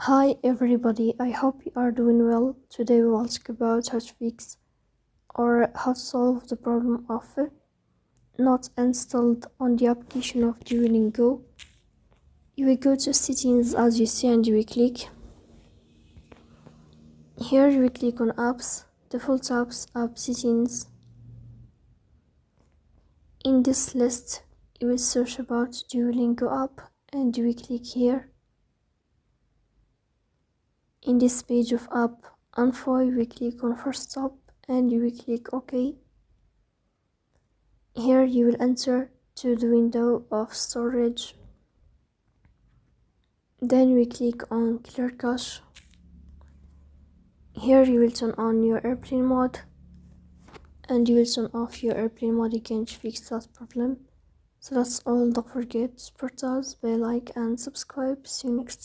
Hi everybody, I hope you are doing well. Today we will talk about how to fix or how to solve the problem of not installed on the application of Duolingo. You will go to settings as you see and you will click. Here you will click on apps, default apps, app settings. In this list you will search about Duolingo app and you will click here. In this page of app info, you will click on first stop and you will click OK. Here you will enter to the window of storage. Then you will click on clear cache. Here you will turn on your airplane mode and you will turn off your airplane mode again to fix that problem. So that's all. Don't forget to support us by like and subscribe. See you next time.